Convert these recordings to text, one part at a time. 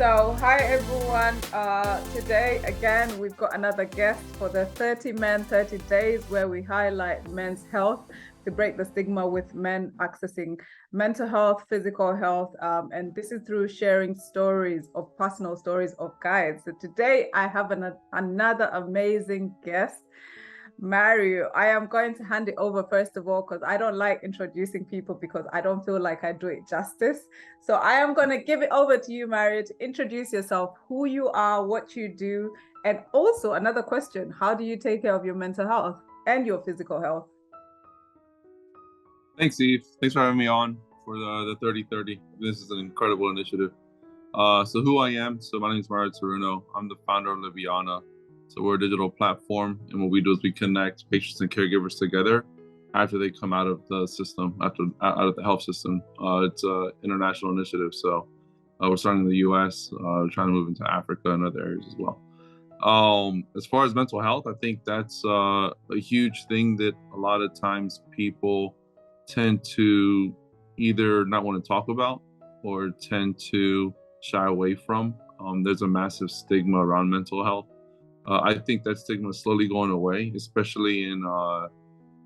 So, hi everyone. Today, again, we've got another guest for the 30 Men, 30 Days, where we highlight men's health to break the stigma with men accessing mental health, physical health. And this is through sharing personal stories of guys. So, today I have another amazing guest. Mario, I am going to hand it over first of all because I don't like introducing people because I don't feel like I do it justice. So I am going to give it over to you, Mario, to introduce yourself, who you are, what you do, and also another question, how do you take care of your mental health and your physical health? Thanks, Steve. Thanks for having me on for the 3030. This is an incredible initiative. So who I am, so my name is Mario Toruno. I'm the founder of Liviana. So we're a digital platform, and what we do is we connect patients and caregivers together after they come out of the system, out of the health system. It's an international initiative, so we're starting in the U.S., trying to move into Africa and other areas as well. As far as mental health, I think that's a huge thing that a lot of times people tend to either not want to talk about or tend to shy away from. There's a massive stigma around mental health. I think that stigma is slowly going away, especially in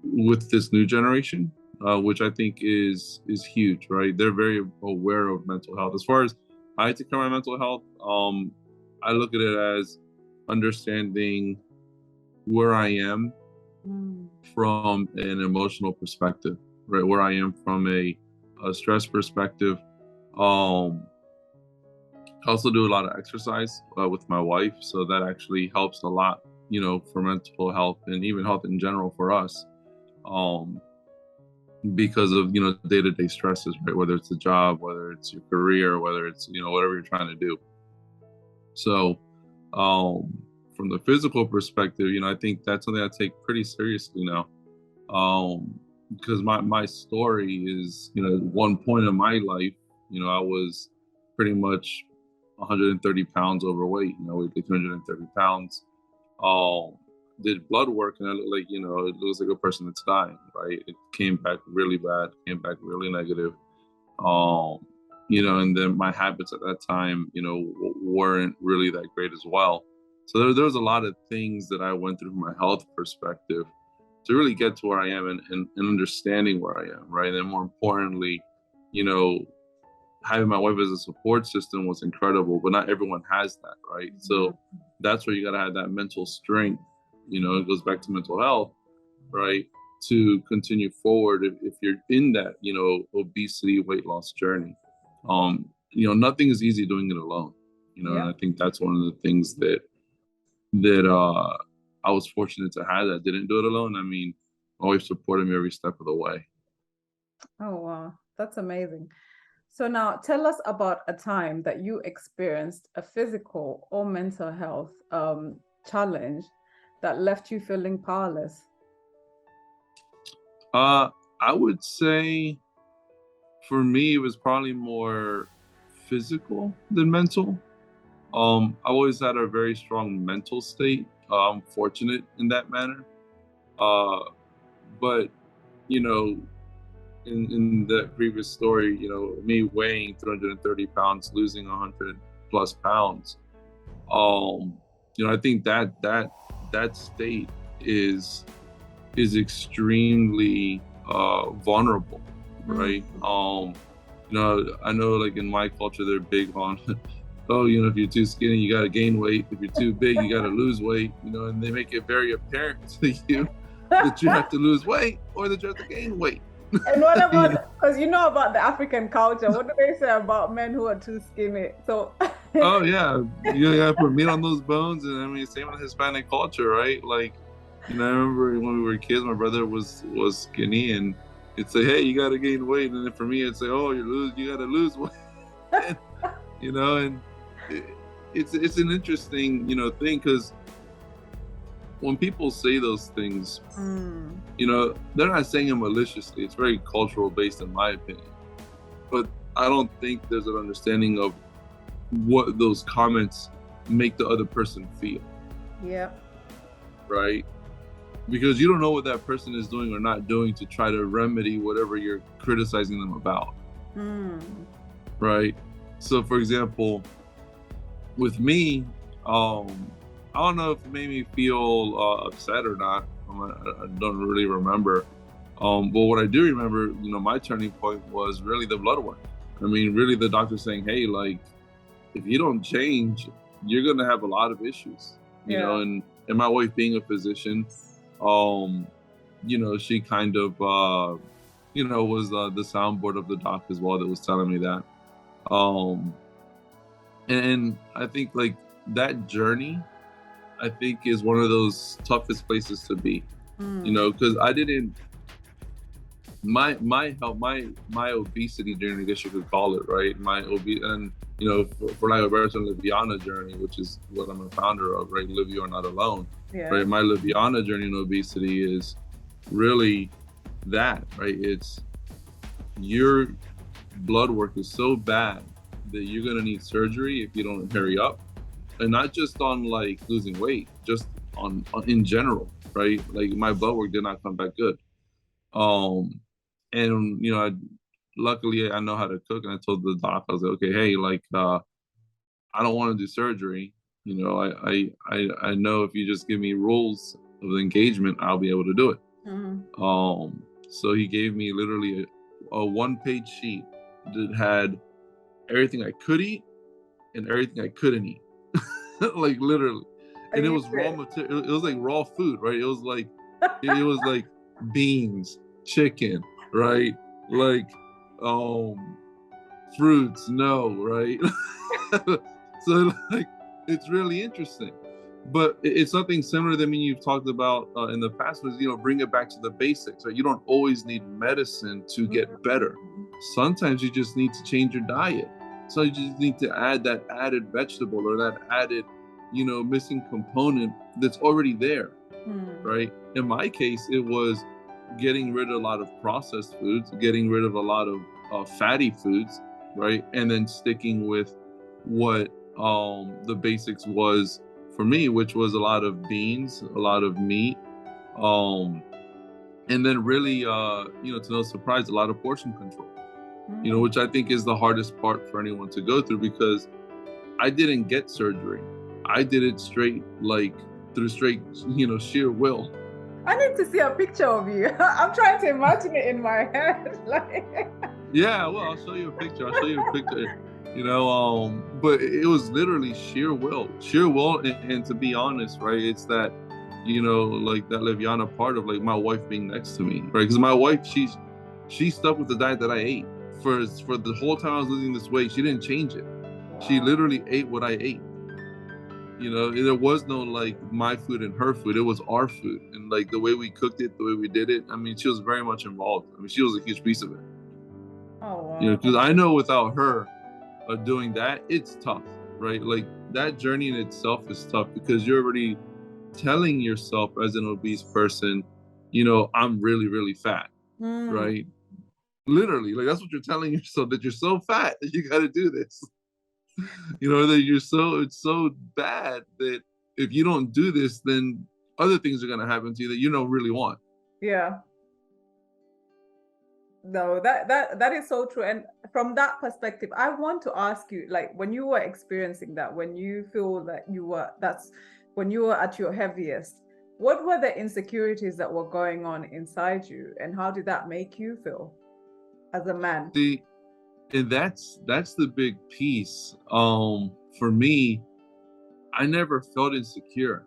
with this new generation, which I think is huge, right? They're very aware of mental health. As far as I take care of my mental health, I look at it as understanding where I am from an emotional perspective, right? Where I am from a stress perspective. I also do a lot of exercise with my wife, so that actually helps a lot, for mental health and even health in general for us, because of day-to-day stresses, right? Whether it's a job, whether it's your career, whether it's whatever you're trying to do. So, from the physical perspective, I think that's something I take pretty seriously now, because my story is, at one point in my life, I was pretty much 130 pounds overweight. I weighed like 330 pounds. Did blood work, and I looked like, it looks like a person that's dying, right? It came back really bad, came back really negative. And then my habits at that time, weren't really that great as well. So there was a lot of things that I went through from a health perspective to really get to where I am and understanding where I am, right? And more importantly, having my wife as a support system was incredible, but not everyone has that, right? So that's where you got to have that mental strength. It goes back to mental health, right? To continue forward if you're in that, obesity, weight loss journey. Nothing is easy doing it alone, and I think that's one of the things that I was fortunate to have that didn't do it alone. I mean, always supported me every step of the way. Oh, wow. That's amazing. So now tell us about a time that you experienced a physical or mental health challenge that left you feeling powerless. I would say for me, it was probably more physical than mental. I always had a very strong mental state. I'm fortunate in that manner. But, in the previous story, me weighing 330 pounds, losing 100 plus pounds. I think that state is extremely vulnerable, right? I know like in my culture, they're big on, oh, if you're too skinny, you got to gain weight. If you're too big, you got to lose weight, and they make it very apparent to you that you have to lose weight or that you have to gain weight. And what about, because about the African culture, what do they say about men who are too skinny? So oh yeah, you gotta put meat on those bones. And I mean, same with Hispanic culture, right? Like, I remember when we were kids, my brother was skinny, and it'd say, hey, you gotta gain weight. And then for me, it'd say, oh, you gotta lose weight. And, and it's an interesting, thing, because when people say those things, they're not saying it maliciously. It's very cultural based, in my opinion. But I don't think there's an understanding of what those comments make the other person feel. Yeah. Right? Because you don't know what that person is doing or not doing to try to remedy whatever you're criticizing them about. Right? So, for example, with me, I don't know if it made me feel upset or not. I don't really remember. But what I do remember, my turning point was really the blood work. I mean, really the doctor saying, hey, like, if you don't change, you're going to have a lot of issues, Yeah. and my wife being a physician, um, she kind of, was the soundboard of the doc as well that was telling me that. Um, and I think like that journey, I think is one of those toughest places to be, because I didn't, my health, my obesity journey, I guess you could call it, right? My and for like a person, Liviana journey, which is what I'm a founder of, right? Live You Are Not Alone, Yeah. right? My Liviana journey in obesity is really that, right? It's your blood work is so bad that you're gonna need surgery if you don't hurry up, and not just on like losing weight, just on in general, right? Like my blood work did not come back good. Um, and luckily I know how to cook, and I told the doc, I was like, okay, hey, like I don't want to do surgery. I know if you just give me rules of engagement, I'll be able to do it. So he gave me literally a one-page sheet that had everything I could eat and everything I couldn't eat. Like literally. And it was raw material. It was like raw food, right? It was like beans, chicken, right? Like fruits, no, right? So like it's really interesting. But it's something similar that you've talked about in the past was, bring it back to the basics, right? You don't always need medicine to get better. Sometimes you just need to change your diet. So you just need to add that added vegetable or that added, missing component that's already there, right? In my case, it was getting rid of a lot of processed foods, getting rid of a lot of fatty foods, right? And then sticking with what the basics was for me, which was a lot of beans, a lot of meat, and then really, to no surprise, a lot of portion control, which I think is the hardest part for anyone to go through, because I didn't get surgery. I did it through straight, sheer will. I need to see a picture of you. I'm trying to imagine it in my head. Yeah, well, I'll show you a picture. But it was literally sheer will, and to be honest, right, it's that, like that Liviana part of like my wife being next to me, right? Because my wife, she stuck with the diet that I ate for the whole time I was losing this weight. She didn't change it. She literally ate what I ate. There was no like my food and her food. It was our food, and like the way we cooked it, the way we did it. I mean, she was very much involved. I mean, she was a huge piece of it. Oh wow. Because I know without her doing that, it's tough, right? Like that journey in itself is tough, because you're already telling yourself as an obese person, I'm really, really fat, right? Literally, like that's what you're telling yourself, that you're so fat that you got to do this. That it's so bad that if you don't do this, then other things are going to happen to you that you don't really want. Yeah. No, that is so true. And from that perspective, I want to ask you, like when you were experiencing that, when you feel that when you were at your heaviest, what were the insecurities that were going on inside you, and how did that make you feel as a man? See, and that's the big piece. For me, I never felt insecure.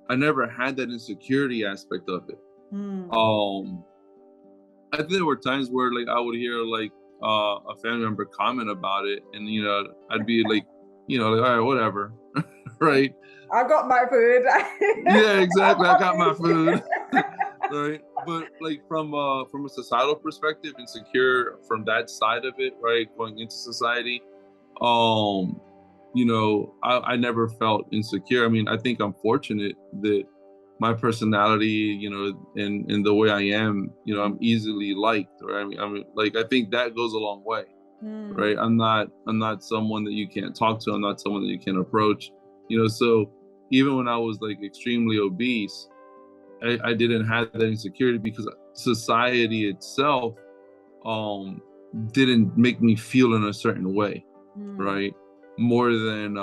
I never had that insecurity aspect of it. I think there were times where like I would hear like a family member comment about it, and I'd be like, like, all right, whatever, right? I got my food. Yeah, exactly. I got my food. Right. But like from a societal perspective, insecure from that side of it, right? Going into society, I never felt insecure. I mean, I think I'm fortunate that my personality, and the way I am, I'm easily liked, right? I mean, like I think that goes a long way, right? I'm not someone that you can't talk to. I'm not someone that you can approach, So even when I was like extremely obese, I didn't have that insecurity, because society itself didn't make me feel in a certain way, right? More than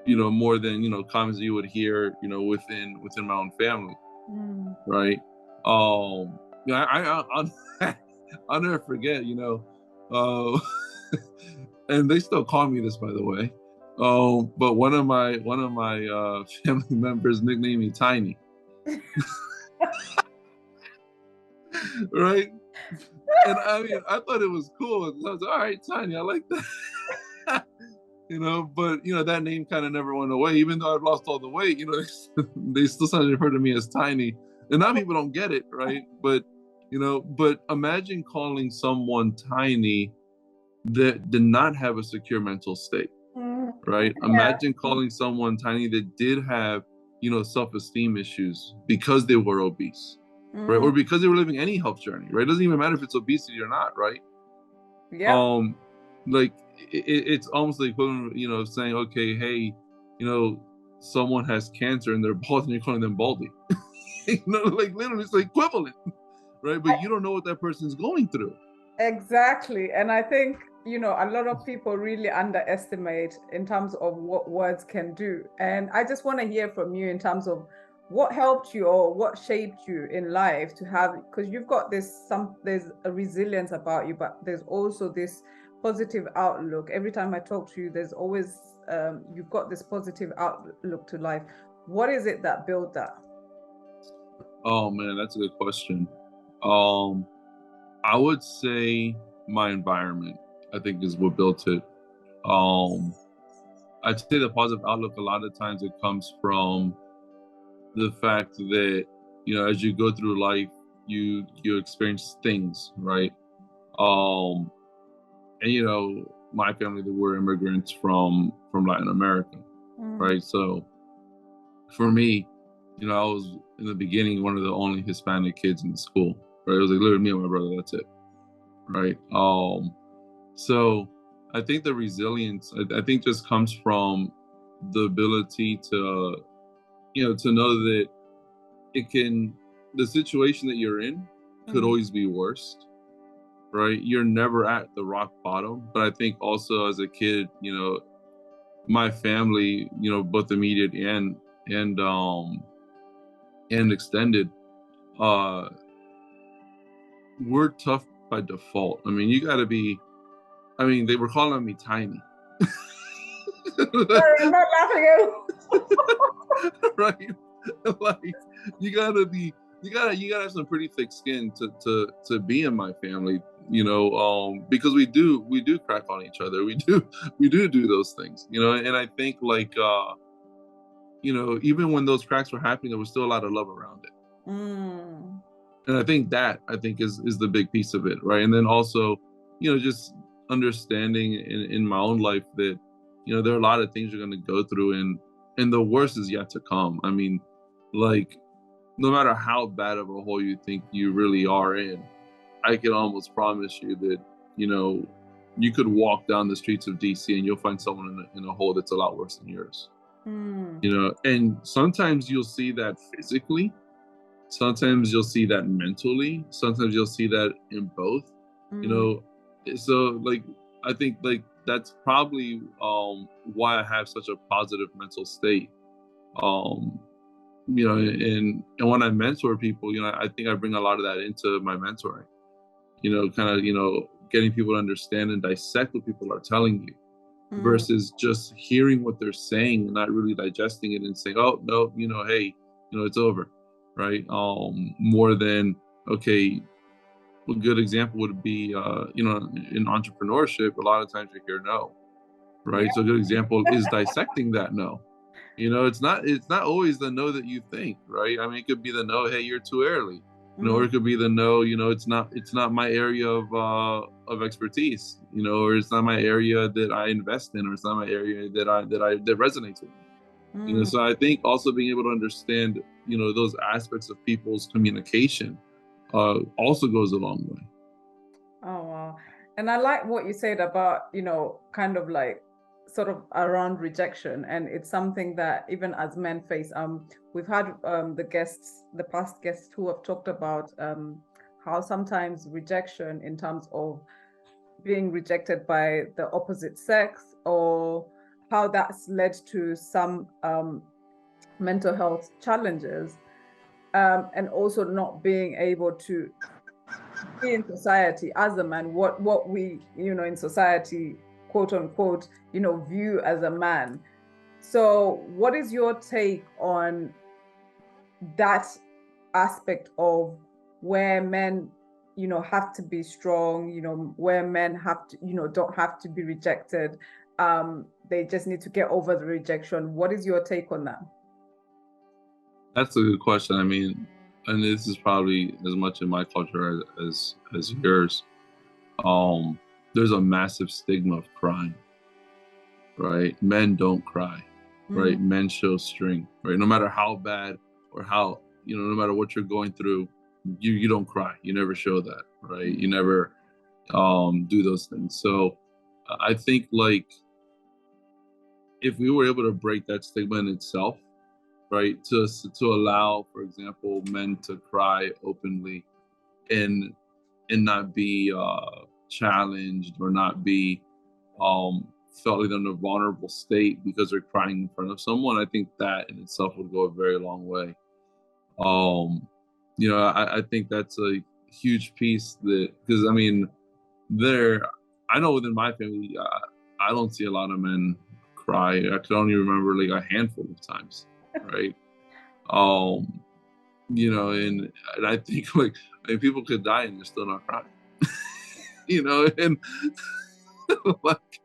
more than comments that you would hear within my own family, Mm. right? Yeah, I'll never forget, uh, and they still call me this, by the way. But one of my family members nicknamed me Tiny, right? And I mean, I thought it was cool. I was like, all right, Tiny, I like that. But that name kind of never went away, even though I've lost all the weight. They still started refer to me as Tiny, and now people don't get it, right? But imagine calling someone Tiny that did not have a secure mental state, Mm. right? Yeah. Imagine calling someone Tiny that did have self-esteem issues because they were obese, right? Mm. Or because they were living any health journey, right? It doesn't even matter if it's obesity or not, right? Yep. um like it's almost like equivalent, of saying, okay, hey, someone has cancer and they're bald and you're calling them baldy. Like literally it's the equivalent, right? But you don't know what that person's going through. Exactly. And I think, a lot of people really underestimate in terms of what words can do. And I just want to hear from you in terms of what helped you or what shaped you in life to have, because you've got there's a resilience about you, but there's also this positive outlook. Every time I talk to you, there's always, you've got this positive outlook to life. What is it that built that? Oh man, that's a good question. um I would say my environment, I think, is what built it. um I'd say the positive outlook, a lot of times it comes from the fact that as you go through life, you experience things, right? um and my family, they were immigrants from Latin America, Mm. right? So for me, I was in the beginning one of the only Hispanic kids in the school, right? It was like literally me and my brother, that's it, right? So I think the resilience, I think, just comes from the ability to to know that it can the situation that you're in could Mm. always be worse, right? You're never at the rock bottom. But I think also as a kid, my family, both immediate and and extended, uh, we're tough by default. I mean, you gotta be, I mean, they were calling me Tiny. Sorry, I'm not laughing at Right? Like you gotta be you gotta have some pretty thick skin to be in my family, because we do crack on each other. We do those things, and I think, like, even when those cracks were happening, there was still a lot of love around it. Mm. And I think is the big piece of it, right? And then also, just understanding in my own life that, there are a lot of things you're gonna go through, and the worst is yet to come. I mean, like, no matter how bad of a hole you think you really are in, I can almost promise you that, you know, you could walk down the streets of DC and you'll find someone in a hole that's a lot worse than yours. Mm. And sometimes you'll see that physically, sometimes you'll see that mentally, sometimes you'll see that in both. You Mm. know, so, like, I think, like, that's probably why I have such a positive mental state. Um, and when I mentor people, I think I bring a lot of that into my mentoring. Kind of, getting people to understand and dissect what people are telling you Mm. versus just hearing what they're saying and not really digesting it and saying, oh no, hey, it's over, right? More than, okay, a good example would be, in entrepreneurship, a lot of times you hear no, Yeah. right? So a good example is dissecting that no. It's not always the no that you think, right? I mean, it could be the no, hey, you're too early. Mm. Or it could be the no, it's not my area of expertise, or it's not my area that I invest in, or it's not my area that resonates with me. Mm. So I think also being able to understand, those aspects of people's communication also goes a long way. Oh, wow. And I like what you said about, kind of like sort of around rejection. And it's something that even as men face, we've had the past guests who have talked about how sometimes rejection in terms of being rejected by the opposite sex or how that's led to some mental health challenges, and also not being able to be in society as a man, what we, in society, quote unquote, view as a man. So what is your take on that aspect of where men, have to be strong, where men have to, don't have to be rejected. They just need to get over the rejection. What is your take on that? That's a good question. I mean, and this is probably as much in my culture as yours. There's a massive stigma of crying, right? Men don't cry, right? Men show strength, right? No matter how bad or how, no matter what you're going through, you don't cry. You never show that, right? You never do those things. So I think, like, if we were able to break that stigma in itself, right, to allow, for example, men to cry openly and not be challenged or not be felt like in a vulnerable state because they're crying in front of someone, I think that in itself would go a very long way. I think that's a huge piece that, because I mean, I know within my family, I don't see a lot of men cry. I can only remember like a handful of times, right? And I think, like, I mean, people could die and they're still not crying, and like,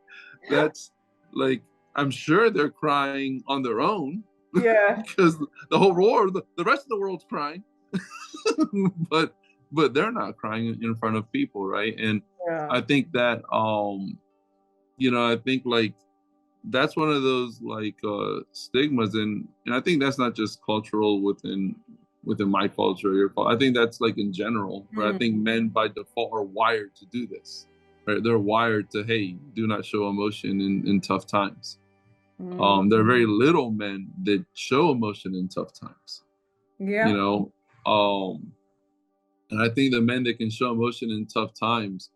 that's, like, I'm sure they're crying on their own, Yeah. because the whole world, the rest of the world's crying, but they're not crying in front of people, right? And Yeah. I think that I think, like, that's one of those, like, stigmas, and I think that's not just cultural within my culture or your culture. I think that's, like, in general, right? I think men by default are wired to do this, right? They're wired to, hey, do not show emotion in tough times. There are very little men that show emotion in tough times. Yeah. And I think the men that can show emotion in tough times,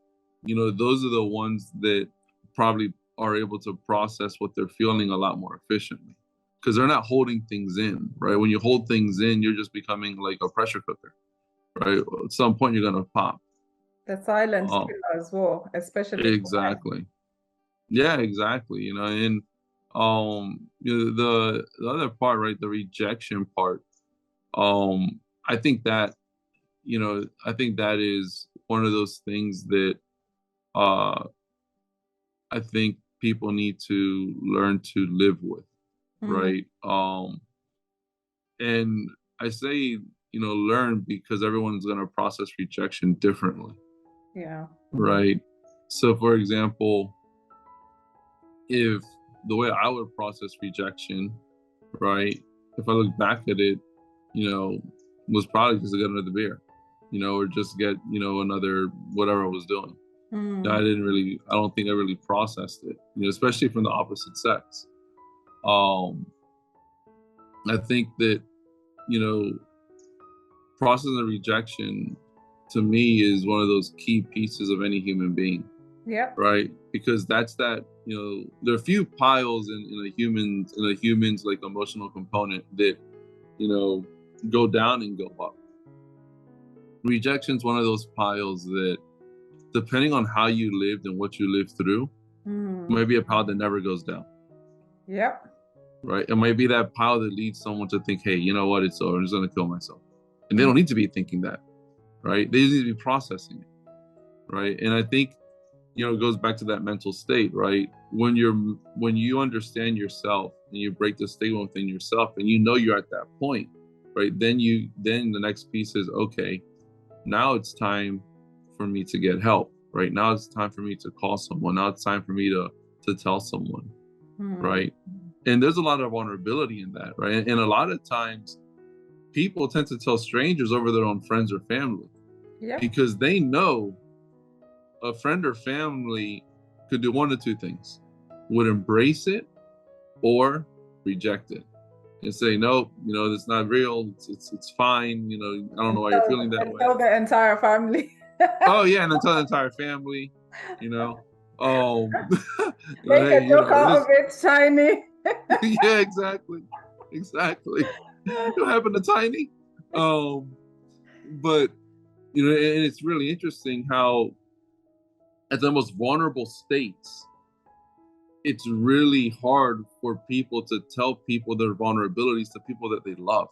those are the ones that probably are able to process what they're feeling a lot more efficiently, because they're not holding things in, right? When you hold things in, you're just becoming like a pressure cooker, right? At some point, you're gonna pop. The silent killer as well, especially for men. Exactly. Yeah, exactly. And the other part, right? The rejection part. I think that is one of those things that uh I think people need to learn to live with, right? And I say, learn, because everyone's going to process rejection differently. Yeah. Right. So, for example, if the way I would process rejection, right, if I look back at it, was probably just to get another beer, or just get, another whatever I was doing. I don't think I really processed it, especially from the opposite sex. I think that, processing rejection, to me, is one of those key pieces of any human being. Yeah. Right. Because that's that, there are a few piles in a human's like emotional component that, go down and go up. Rejection's one of those piles that, depending on how you lived and what you lived through, might be a pile that never goes down. Yep. Right. It might be that pile that leads someone to think, hey, you know what? It's over. I'm just going to kill myself. And they don't need to be thinking that. Right. They just need to be processing it. Right. And I think, it goes back to that mental state, right? When you understand yourself and you break the stigma within yourself, and you're at that point, right? Then the next piece is, okay, now it's time for me to get help, right? Now it's time for me to call someone. Now it's time for me to tell someone, right? And there's a lot of vulnerability in that, right? And a lot of times people tend to tell strangers over their own friends or family, because they know a friend or family could do one of two things: would embrace it or reject it and say, nope, it's not real. It's fine. I don't know why you're feeling that way. Tell the entire family. Oh yeah. And then tell the entire family, Um, Make hey, a joke out of it's it, Shiny. yeah, exactly. What happened to Tiny? Um, but and it's really interesting how at the most vulnerable states, it's really hard for people to tell people their vulnerabilities to people that they love,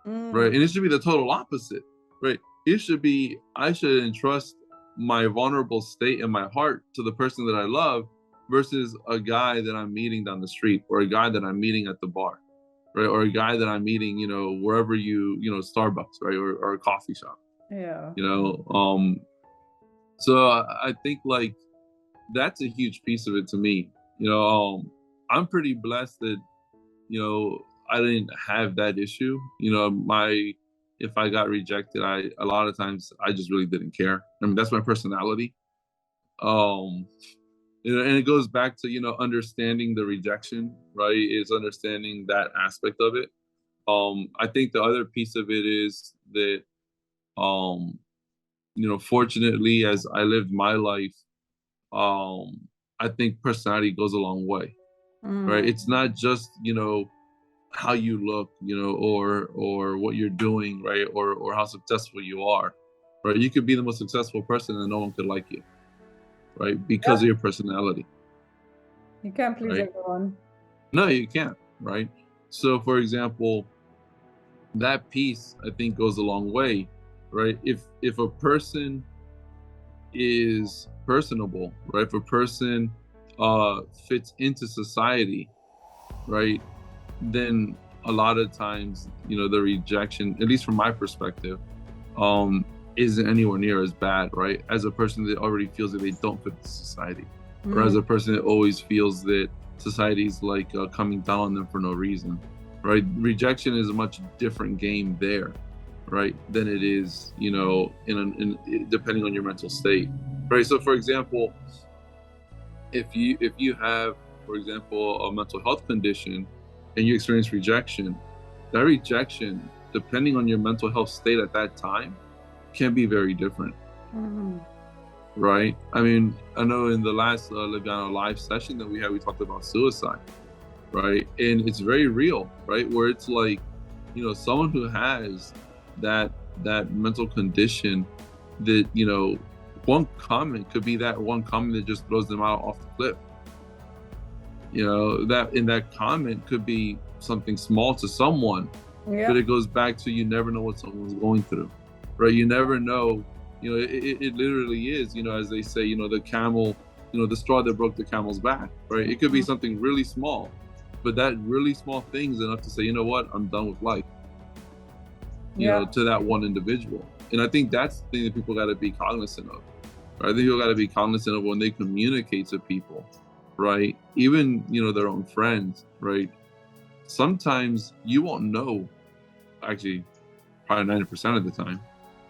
right? Mm, And it should be the total opposite, right? It should be I should entrust my vulnerable state in my heart to the person that I love versus a guy that I'm meeting down the street or a guy that I'm meeting at the bar, right? Or a guy that I'm meeting, wherever Starbucks, right? Or a coffee shop, yeah. you know. So I think like that's a huge piece of it to me. I'm pretty blessed that I didn't have that issue. My if I got rejected, I a lot of times I just really didn't care. I mean, that's my personality. Um, and it goes back to understanding the rejection, right? Is understanding that aspect of it. I think the other piece of it is that um, fortunately, as I lived my life, I think personality goes a long way, right? Mm, It's not just how you look, or what you're doing, right? Or how successful you are, right? You could be the most successful person and no one could like you, right? Because yep. of your personality, You can't please right? everyone. No, you can't, right? So, for example, that piece I think goes a long way, right? If a person is personable, right? If a person fits into society, right? Then a lot of times, the rejection, at least from my perspective, um, isn't anywhere near as bad, right? As a person that already feels that they don't fit the society, or as Mm, a person that always feels that society's like coming down on them for no reason, right? Rejection is a much different game there, right? Than it is, in depending on your mental state, right? So, for example, if you have, for example, a mental health condition and you experience rejection, that rejection, depending on your mental health state at that time, can be very different, mm, right? I mean, I know in the last Lugano live session that we talked about suicide, right? And it's very real, right? Where it's like, someone who has that that mental condition, that one comment could be that one comment that just throws them out off the cliff. That in that comment could be something small to someone, but yeah. it goes back to you never know what someone's going through, right? You never know. It literally is, as they say, the camel, the straw that broke the camel's back, right? It could be Mm, something really small, but that really small thing is enough to say, you know what, I'm done with life, yeah. to that one individual. And I think that's the thing that people got to be cognizant of, right? I think people got to be cognizant of when they communicate to people, right? Even, their own friends, right? Sometimes you won't know, actually, probably 90% of the time,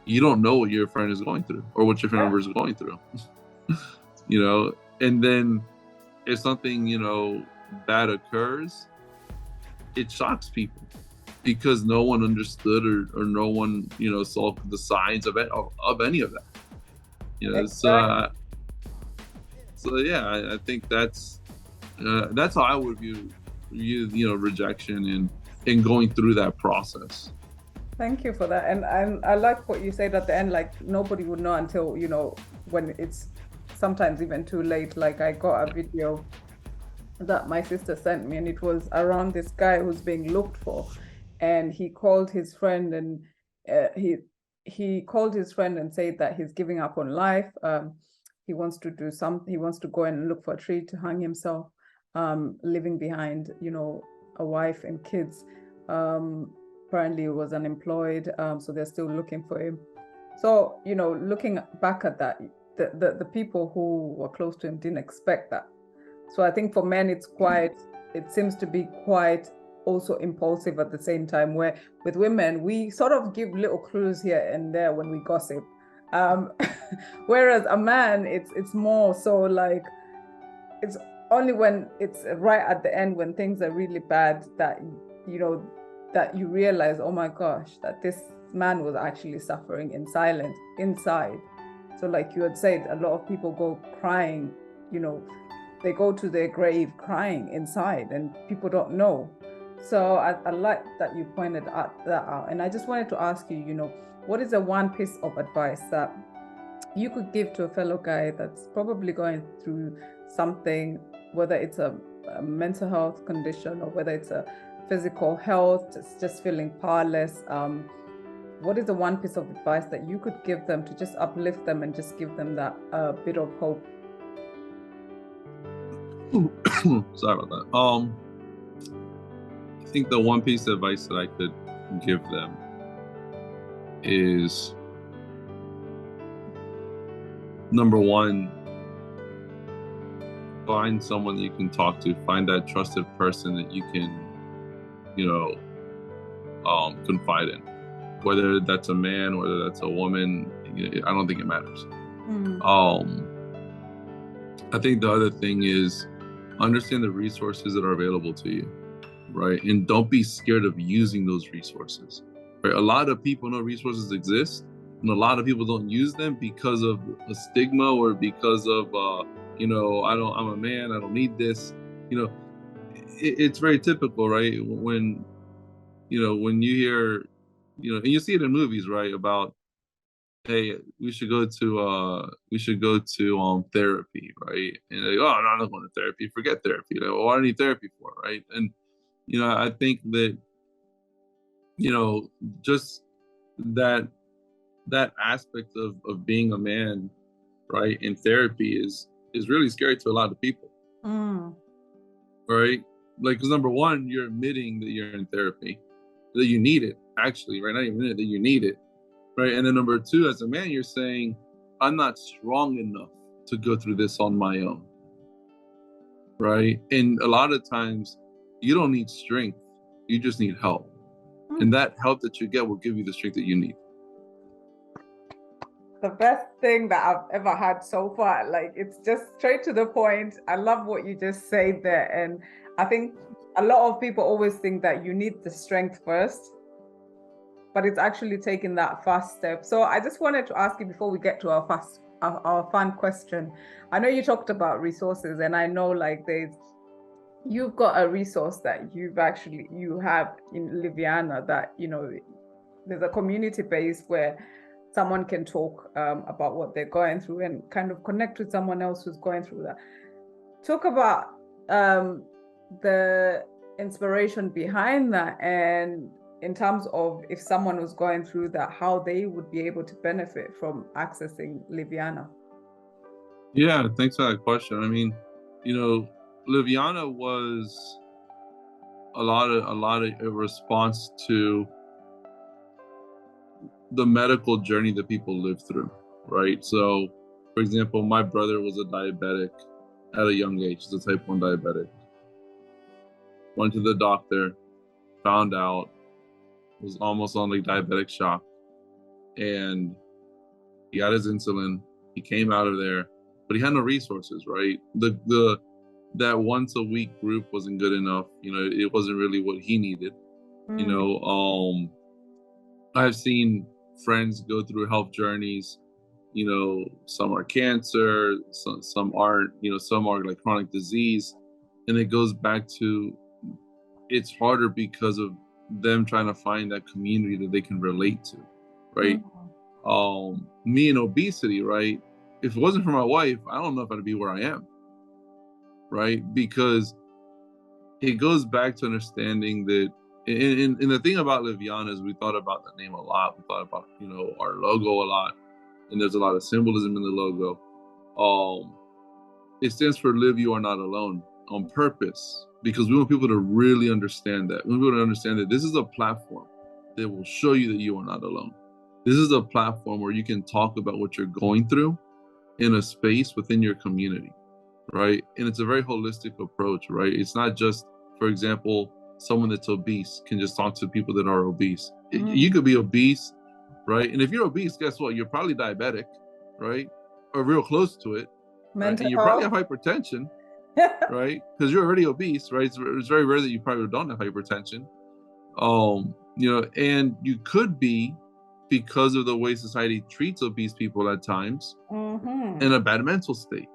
you don't know what your friend is going through or what your family member is going through, you know? And then if something, bad occurs, it shocks people because no one understood, or no one, saw the signs of it, of any of that, so Exactly. yeah, I think that's how I would view rejection and going through that process. Thank you for that. And I like what you said at the end, like nobody would know until, when it's sometimes even too late. Like I got a video that my sister sent me, and it was around this guy who's being looked for, and he called his friend, and he called his friend and said that he's giving up on life. He wants to do something. He wants to go and look for a tree to hang himself, leaving behind, a wife and kids. Apparently, he was unemployed, so they're still looking for him. So, looking back at that, the people who were close to him didn't expect that. So I think for men, it seems to be quite also impulsive at the same time, where with women, we sort of give little clues here and there when we gossip. Um, whereas a man, it's more so like, it's only when it's right at the end when things are really bad that, that you realize, oh my gosh, that this man was actually suffering in silence inside. So like you had said, a lot of people go crying they go to their grave crying inside and people don't know. So I like that you pointed that out. And I just wanted to ask you, what is the one piece of advice that you could give to a fellow guy that's probably going through something, whether it's a mental health condition or whether it's a physical health, just feeling powerless? What is the one piece of advice that you could give them to just uplift them and just give them that bit of hope? Sorry about that. I think the one piece of advice that I could give them is, number one, find someone that you can talk to. Find that trusted person that you can, confide in. Whether that's a man, whether that's a woman, I don't think it matters. I think the other thing is understand the resources that are available to you, right? And don't be scared of using those resources, right? A lot of people know resources exist, and a lot of people don't use them because of a stigma or because of, I'm a man, I don't need this. It's very typical, right? When you hear, and you see it in movies, right? About, hey, we should go to therapy, right? And they go, oh, no, I'm not going to therapy. Forget therapy. Like, well, what do I need therapy for, right? And I think that just that aspect of being a man, right, in therapy is really scary to a lot of people, right? Like, because number one, you're admitting that you're in therapy, that you need it, actually, right? Not even that you need it. Right. And then number two, as a man, you're saying, I'm not strong enough to go through this on my own. Right. And a lot of times you don't need strength. You just need help. And that help that you get will give you the strength that you need. The best thing that I've ever had so far. Like, it's just straight to the point. I love what you just said there. And I think a lot of people always think that you need the strength first, but it's actually taking that first step. So I just wanted to ask you before we get to our fun question. I know you talked about resources, and I know like you've got a resource that you have in Liviana that, there's a community base where someone can talk about what they're going through and kind of connect with someone else who's going through that. Talk about the inspiration behind that, and in terms of if someone was going through that, how they would be able to benefit from accessing Liviana. Yeah, thanks for that question. I mean, Liviana was a lot of a response to the medical journey that people live through, right? So, for example, my brother was a diabetic at a young age. He's a type 1 diabetic. Went to the doctor, found out, was almost on like diabetic shock, and he got his insulin. He came out of there, but he had no resources, right? That once a week group wasn't good enough. It wasn't really what he needed. I've seen friends go through health journeys. Some are cancer, some aren't. Some are like chronic disease, and it goes back to it's harder because of them trying to find that community that they can relate to, right? Me and obesity, right? If it wasn't for my wife, I don't know if I'd be where I am, right? Because it goes back to understanding that, and the thing about Liviana is we thought about the name a lot. We thought about, our logo a lot, and there's a lot of symbolism in the logo. It stands for Live You Are Not Alone on purpose, because we want people to really understand that. We want people to understand that this is a platform that will show you that you are not alone. This is a platform where you can talk about what you're going through in a space within your community, right? And it's a very holistic approach, right? It's not just, for example, someone that's obese can just talk to people that are obese. You could be obese, right? And if you're obese, guess what? You're probably diabetic, right? Or real close to it. Right? And you probably have hypertension, right? Because you're already obese, right? It's very rare that you probably don't have hypertension. And you could be, because of the way society treats obese people at times, in a bad mental state,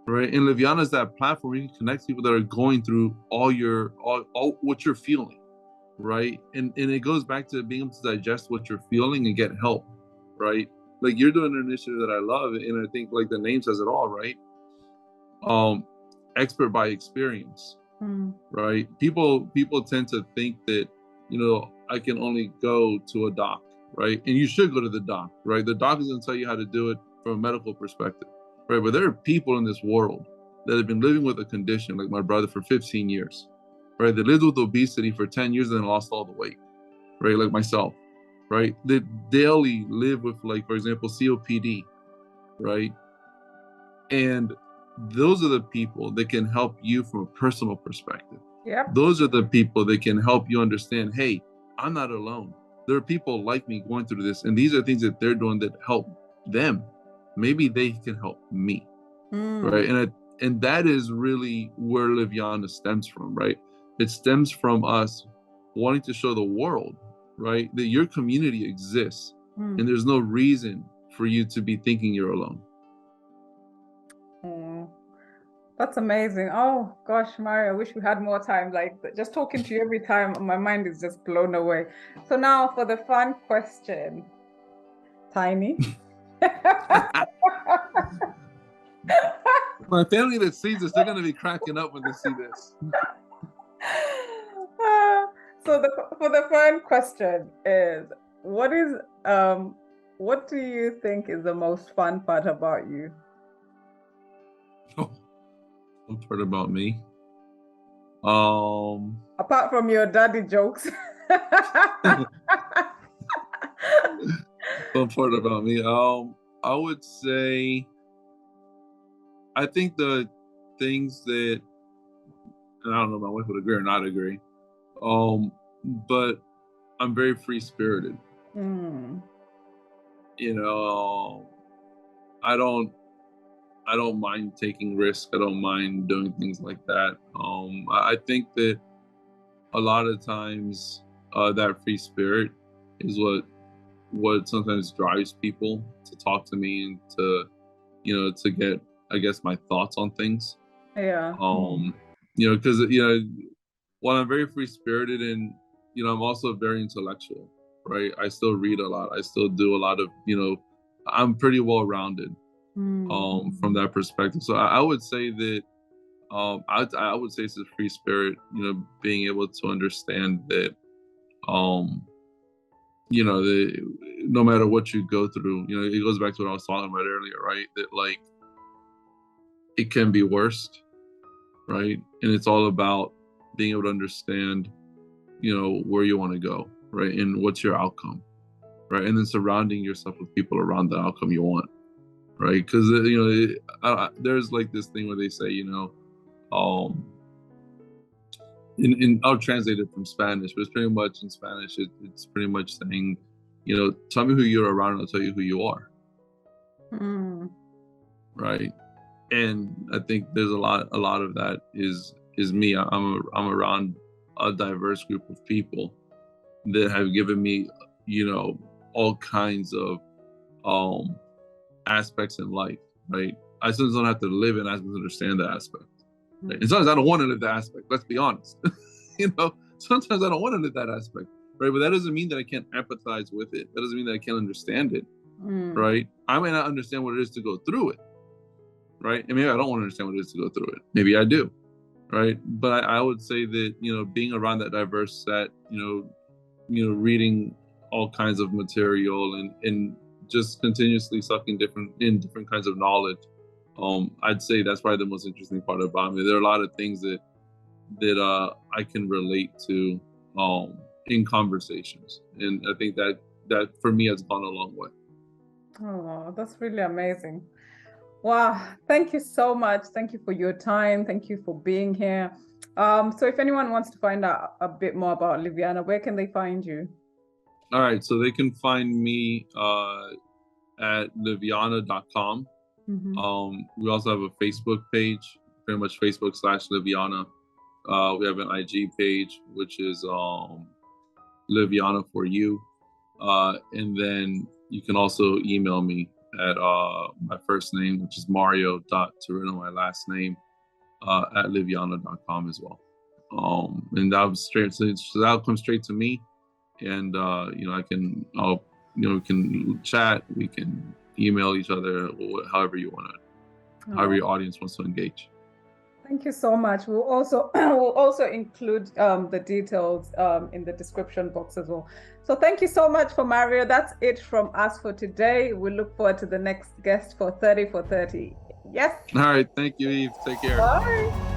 right? And Liviana is that platform where you can connect people that are going through all what you're feeling, right? And it goes back to being able to digest what you're feeling and get help, right? Like you're doing an initiative that I love, and I think like the name says it all, right? Expert by experience, right? People tend to think that, you know, I can only go to a doc, right? And you should go to the doc, right? The doc is going to tell you how to do it from a medical perspective, right? But there are people in this world that have been living with a condition, like my brother, for 15 years, right? They lived with obesity for 10 years and then lost all the weight, right? Like myself, right? They daily live with, like, for example, COPD, right? And those are the people that can help you from a personal perspective. Yep. Those are the people that can help you understand, hey, I'm not alone. There are people like me going through this, and these are things that they're doing that help them. Maybe they can help me, right? And that is really where Liviana stems from, right? It stems from us wanting to show the world, right, that your community exists, and there's no reason for you to be thinking you're alone. That's amazing. Oh gosh, Mario, I wish we had more time. Like just talking to you every time, my mind is just blown away. So now for the fun question, Tiny. My family that sees this, they're gonna be cracking up when they see this. So for the fun question is, what do you think is the most fun part about you? Oh, what part about me? Apart from your daddy jokes. What part about me? I would say, I think the things that, and I don't know if my wife would agree or not agree, but I'm very free spirited. You know, I don't mind taking risks. I don't mind doing things like that. I think that a lot of times that free spirit is what sometimes drives people to talk to me and to, you know, to get, I guess, my thoughts on things. Yeah. You know, because, you know, while I'm very free spirited and, you know, I'm also very intellectual, right? I still read a lot. I still do a lot of, you know, I'm pretty well rounded from that perspective. So I would say that I would say it's a free spirit, you know, being able to understand that, you know, no matter what you go through, you know, it goes back to what I was talking about earlier, right? That like it can be worse, right? And it's all about being able to understand, you know, where you want to go, right? And what's your outcome, right? And then surrounding yourself with people around the outcome you want, right? Because, you know, there's like this thing where they say, you know, I'll translate it from Spanish, but it's pretty much in Spanish. It's pretty much saying, you know, tell me who you're around, and I'll tell you who you are. Right. And I think there's a lot of that is me. I'm around a diverse group of people that have given me, you know, all kinds of aspects in life, right? I sometimes don't have to live in, I just understand the aspect. Right? And sometimes I don't want to live the aspect, let's be honest. You know, sometimes I don't want to live that aspect, right? But that doesn't mean that I can't empathize with it. That doesn't mean that I can't understand it, right? I may not understand what it is to go through it, right? And maybe I don't want to understand what it is to go through it. Maybe I do, right? But I would say that, you know, being around that diverse set, you know, reading all kinds of material and just continuously sucking different kinds of knowledge. I'd say that's probably the most interesting part about me. There are a lot of things that I can relate to in conversations, and I think that for me has gone a long way. Oh, that's really amazing. Wow, thank you so much. Thank you for your time. Thank you for being here. So if anyone wants to find out a bit more about Liviana, where can they find you? All right, so they can find me at liviana.com. We also have a Facebook page, pretty much Facebook/Liviana. We have an IG page, which is Liviana for you. And then you can also email me at my first name, which is Mario.Toruno, my last name, at liviana.com as well. And that was straight, so that'll come straight to me. And we can chat, we can email each other, however you want to, however your audience wants to engage. Thank you so much. We'll also include the details in the description box as well. So thank you so much for Mario. That's it from us for today. We look forward to the next guest for 30 for 30. Yes. All right. Thank you, Eve. Take care. Bye.